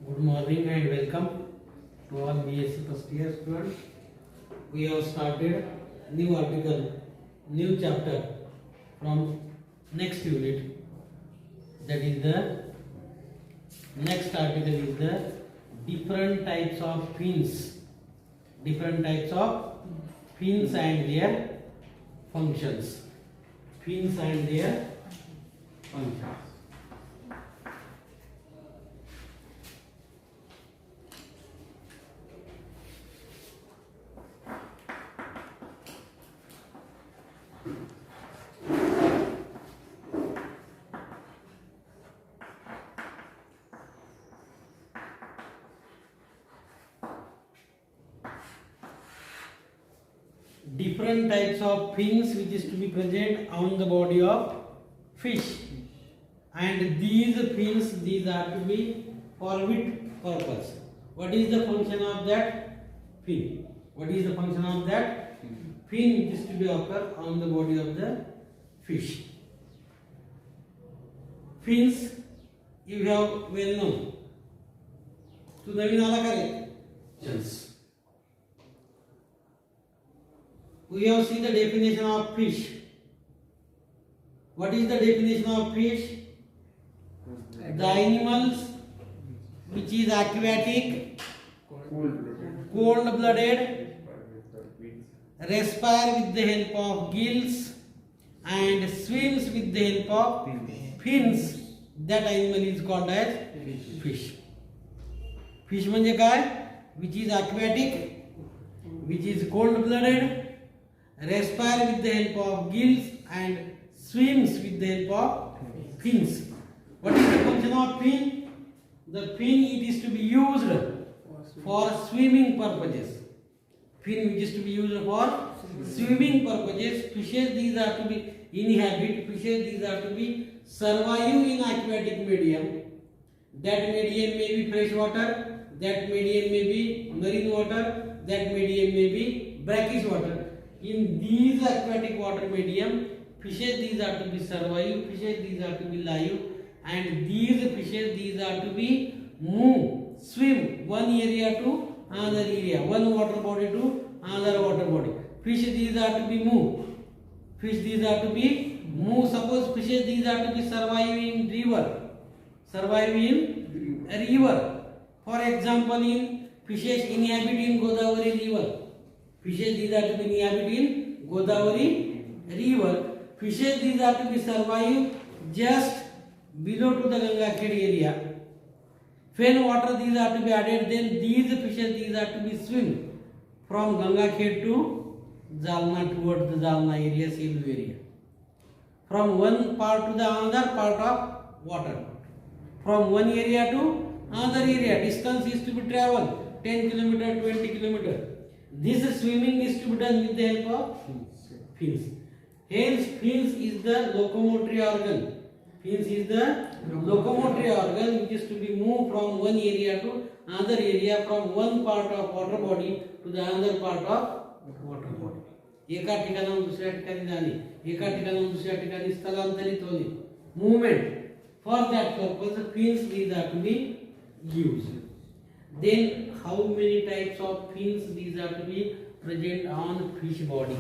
Good morning and welcome to all BSc first year students. We have started new article, new chapter from next unit. That is the next article is the different types of fins. Different types of fins and their functions. Fins and their functions. Different types of fins which is to be present on the body of fish, and these fins are to be for which purpose? What is the function of that fin? What is the function of that fin which is to be occur on the body of the fish? Fins you have well known. तो नवीन आला का रे? We have seen the definition of fish. What is the definition of fish? The animals which is aquatic, cold-blooded, respire with the help of gills and swims with the help of fins. That animal is called as fish. Fish म्हणजे काय? Which is aquatic, which is cold-blooded, respire with the help of gills and swims with the help of fins. What is the function of fin? The fin it is to be used for swimming purposes. Fin which is to be used for swimming purposes. Fishes these are to be inhabit. Fishes these are to be survive in aquatic medium. That medium may be fresh water. That medium may be marine water. That medium may be brackish water. In these aquatic water medium, fishes these are to be survive, fishes these are to be live, and these fishes these are to be move, swim one area to another area, one water body to another water body. Fish these are to be move. Fish these are to be move. Suppose fishes these are to be survive in river. Survive in a river. For example, in fishes inhabit in Godavari river. Fishes these are to be inhabit in Godavari river. Fishes these are to be survive just below to the Ganga Khed area. When water these are to be added, then these fishes these are to be swim from Ganga Khed to Jalna towards the Jalna area, Sealdu area. From one part to the another part of water. From one area to another area, distance is to be traveled 10 km, 20 km. This swimming is to be done with the help of fins. Hence, fins is the locomotory organ. Fins is the locomotory organ which is to be moved from one area to another area, from one part of water body to the another part of water body. एका ठिकाणाहून दुसऱ्या ठिकाणी जाणे, एका ठिकाणाहून दुसऱ्या ठिकाणी स्थलांतरित होणे. Movement. For that purpose, fins these are to be used. Then how many types of fins these are to be present on fish body?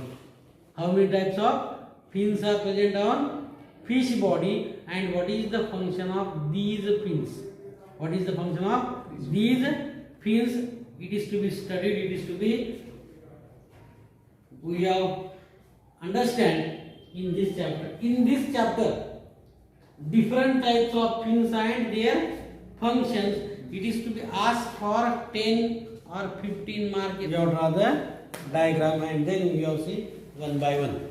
How many types of fins are present on fish body, and what is the function of these fins? What is the function of these fins? It is to be studied, it is to be we have understand in this chapter. In this chapter, different types of fins and their functions. It is to be asked for 10 or 15 marks. You have draw the diagram and then we have see one by one.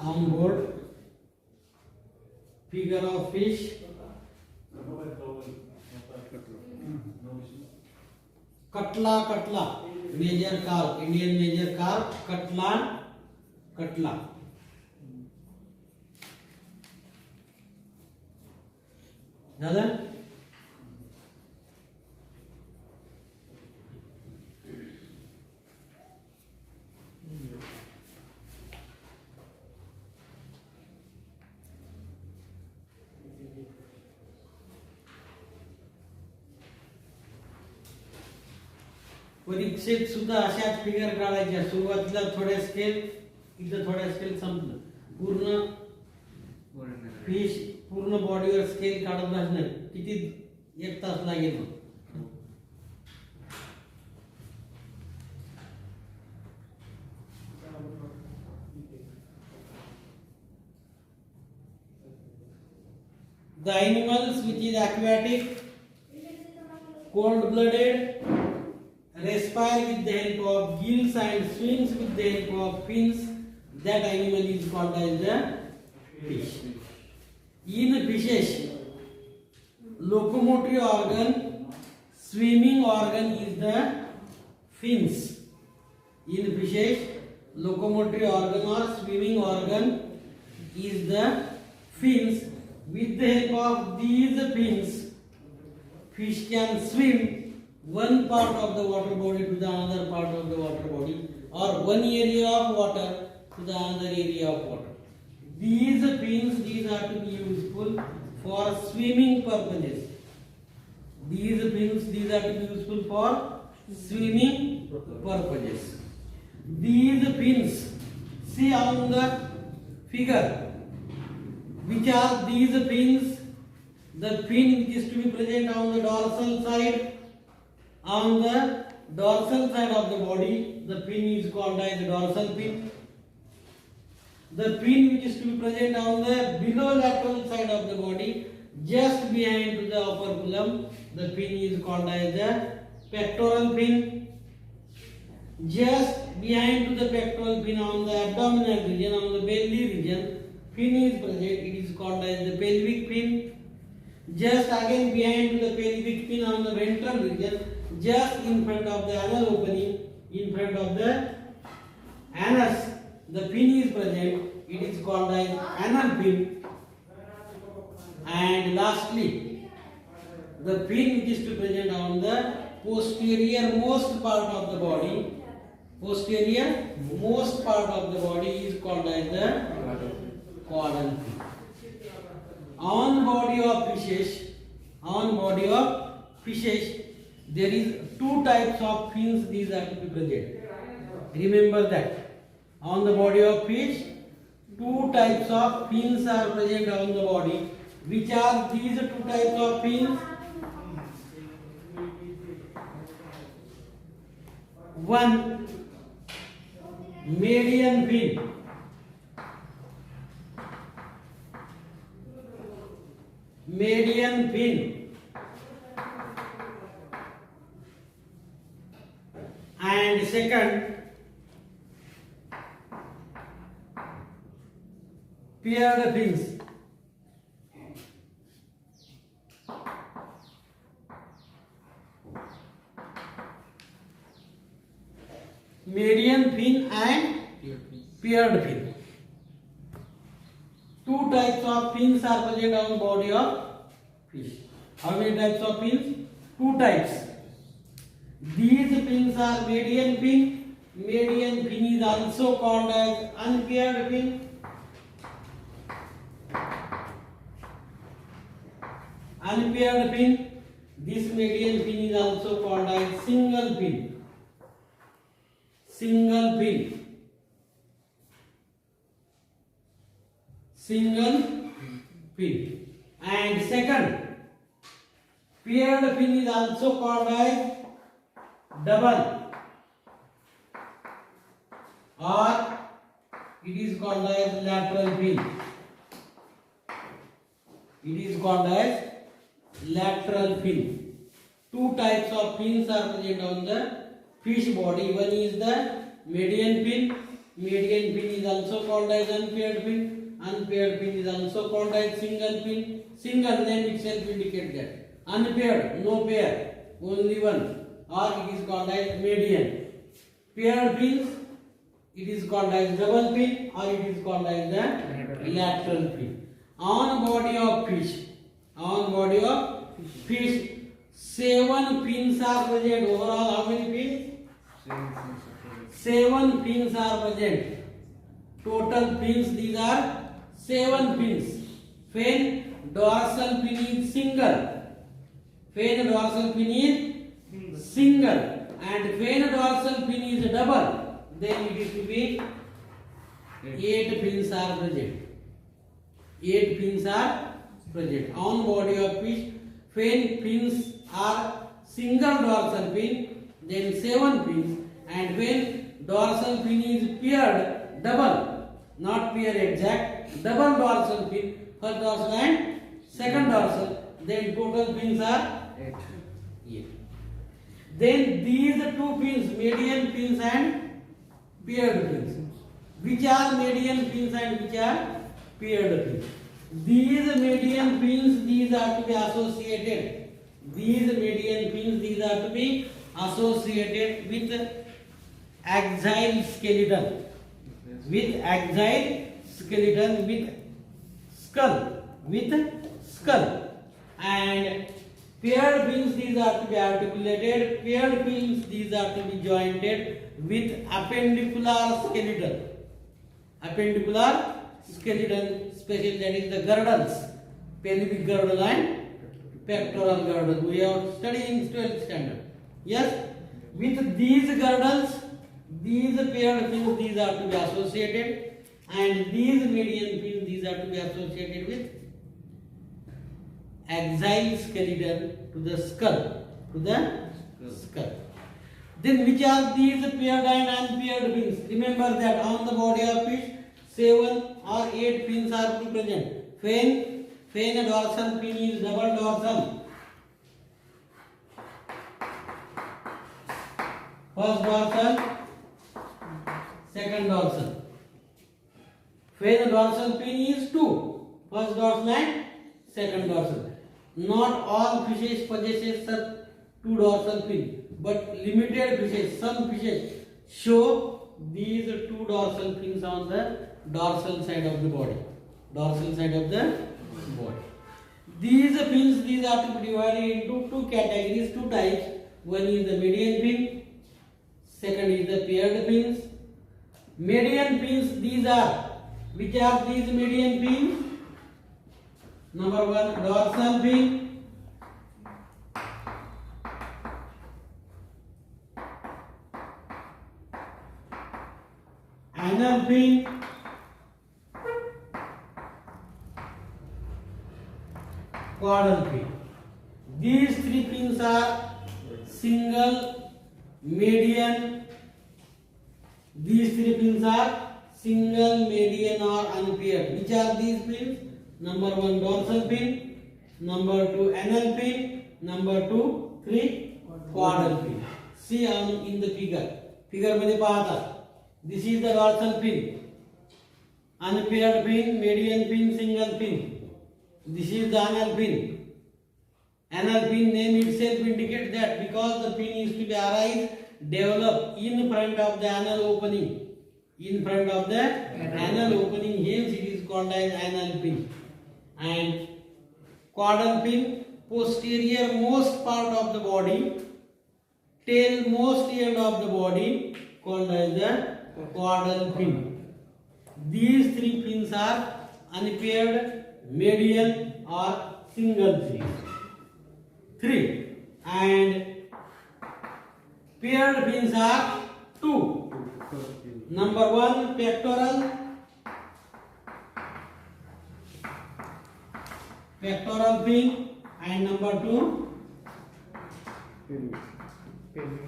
on board, figure of fish, catla catla, major carp, Indian major carp, catla catla. झालं. परीक्षेत सुद्धा अशाच figure काढायच्या. सुरुवातीला थोड्या scale, इथं थोड्या scale संपलं. पूर्ण फिश पूर्ण बॉडीवर स्केल काढत बसणार किती 1 तास लागेल. The animals which is aquatic, cold blooded, respire with the help of gills and swims with the help of fins, that animal is called as the fish. In fishes, locomotive organ, swimming organ is the fins. In fishes, locomotive organ or swimming organ is the fins. With the help of these fins, fish can swim one part of the water body to the another part of the water body, or one area of water to the another area of water. These fins, these are to be useful for swimming purposes. These fins, these are to be useful for swimming purposes. These fins, see on the figure, which are these fins? The fin which is to be present on the dorsal side. On the dorsal side of the body, the fin is called as the dorsal fin. The fin which is to be present on the below lateral side of the body, just behind to the operculum, the fin is called as the pectoral fin. Just behind to the pectoral fin on the abdominal region, on the belly region, fin is present. It is called as the pelvic fin. Just again behind to the pelvic fin on the ventral region, just in front of the anal opening, in front of the anus, the fin is present. It is called as anal fin. And lastly, the fin which is to present on the posterior most part of the body, posterior most part of the body is called as the caudal fin. On body of fishes, there is 2 types of fins. These are to be present. Remember that. On the body of fish, 2 types of fins are present on the body. Which are these 2 types of fins? One, median fin. Median fin. And second, paired fins. Median fin and paired fin. 2 types of fins are present on body of fish. How many types of fins? 2 types. These fins are median fin. Median fin is also called as unpaired fin. Unpaired fin. This median fin is also called as single fin. Single fin. Single fin. And second, paired fin is also called as double, or it is called as lateral fin. It is called as lateral fin. 2 types of fins are present on the fish body. One is the median fin Median pin is also called as unpaired pin. Unpaired pin is also called as single pin. Single name itself indicate that. Unpaired, no pair, only one, or it is called as median. Paired pins, it is called as double pin, or it is called as the lateral pin. On body of fish, 7 pins are present. Overall, how many pins? 7 pins are present. Total pins, these are 7 pins. When dorsal pin is single, when dorsal pin is single, and when dorsal pin is double, then it is to be 8 pins are present. 8 pins are present on body of fish. When pins are single dorsal pin, then 7 pins, and when dorsal pin is paired, double, not pair exact, double dorsal pin, first dorsal and second dorsal, then total pins are 8. Then these 2 pins, median pins and paired pins. Which are median pins and which are paired pins? These median pins, these are to be associated. These median pins, these are to be associated with axial skeleton. With axial skeleton, with skull. And paired pins, these are to be articulated. Paired pins, these are to be jointed with appendicular skeleton. Appendicular skeleton, especially that is the girdles, pelvic girdle and pectoral girdle. We are studying 12th standard. Yes, with these girdles, these paired pins, these are to be associated, and these median pins, these are to be associated with axial skeleton to the skull. Then which are these paired and unpaired pins? Remember that on the body of fish, 7 or 8 pins are present. When a dorsal pin is double dorsal, first dorsal, second dorsal. When a dorsal pin is 2, first dorsal and second dorsal. Not all fishes possesses such 2 dorsal pin, but limited fishes, some fishes show these 2 dorsal pins on the dorsal side of the body. These pins, these are to be divided into 2 categories, 2 types. One is the median pin, second is the paired pins. Median pins, these are, which are these median pins? Number 1, dorsal pin, anal pin, caudal pin. These 3 pins are single, median. These 3 pins are single, median or unpaired. Which are these pins? Number 1, dorsal pin. Number 2, anal pin. Number 2, 3, caudal pin. See in the figure. Figure मध्ये पाहता. This is the dorsal pin. Unpaired pin, median pin, single pin. This is the anal pin. Anal pin name itself indicates that because the pin is to be arise, develop in front of the anal opening. In front of the anal opening, hence it is called as anal pin. And caudal pin, posterior most part of the body, tail most end of the body, called as the caudal pin. These 3 pins are unpaired, median or single pin. 3. And paired pins are 2. Number 1, pectoral pin, and number 2,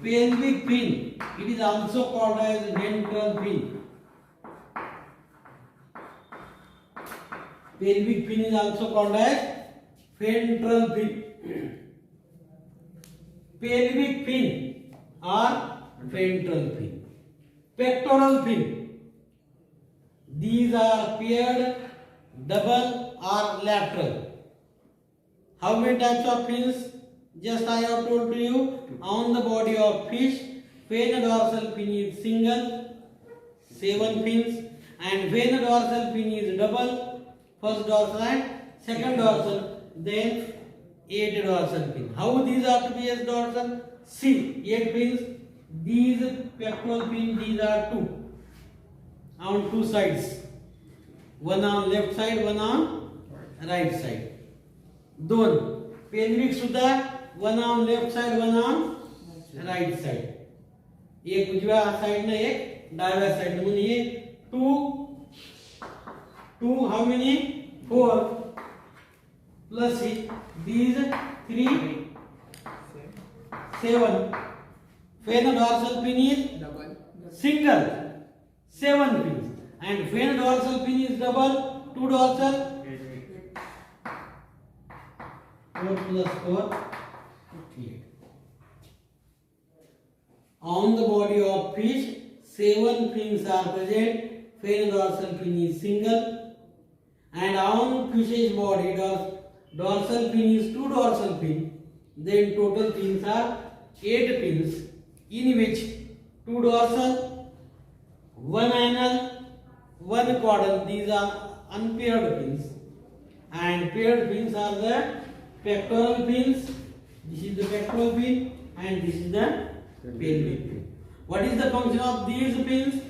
pelvic pin. It is also called as ventral pin. Pelvic pin is also called as ventral pin. Pelvic pin or ventral pin. Pectoral pin. These are paired, double or lateral. How many types of fins? Just I have told to you, on the body of fish, fin dorsal fin is single, 7 fins, and fin dorsal fin is double, first dorsal and second dorsal, then 8 dorsal fin. How these are to be as dorsal? See, 8 fins, these pectoral fin, these are 2, on 2 sides, one on left side, one on right side. 2 pelvic सुद्धा one on left side, one on right side. एक उजव्या side ने एक डाव्या side म्हणून हे 2 how many 4 plus these 3 7. Fin dorsal fin is single, 7 fins, and fin dorsal fin is double, 2 dorsal 4 plus 4 8. On the body of fish, 7 fins are present. Fin dorsal fin is single, and on fish's body, dorsal fin is 2 dorsal fin. Then total fins are 8 fins, in which 2 dorsal, 1 anal, 1 caudal. These are unpaired fins, and paired fins are the pectoral fins. This is the pectoral fin, and this is the pelvic fin. What is the function of these fins?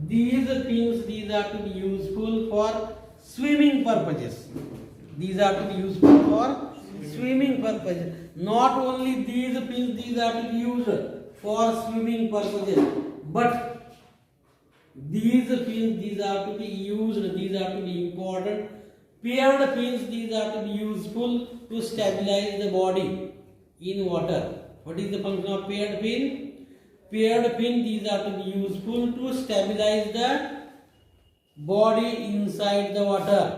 These are to be useful for swimming purposes. These are to be useful for swimming purposes. Not only these fins, these are to be used for swimming purposes, but these fins, these are to be used, these are to be important. Paired fins, these are to be useful to stabilize the body in water. What is the function of paired fin? Paired fin, these are to be useful to stabilize the body inside the water.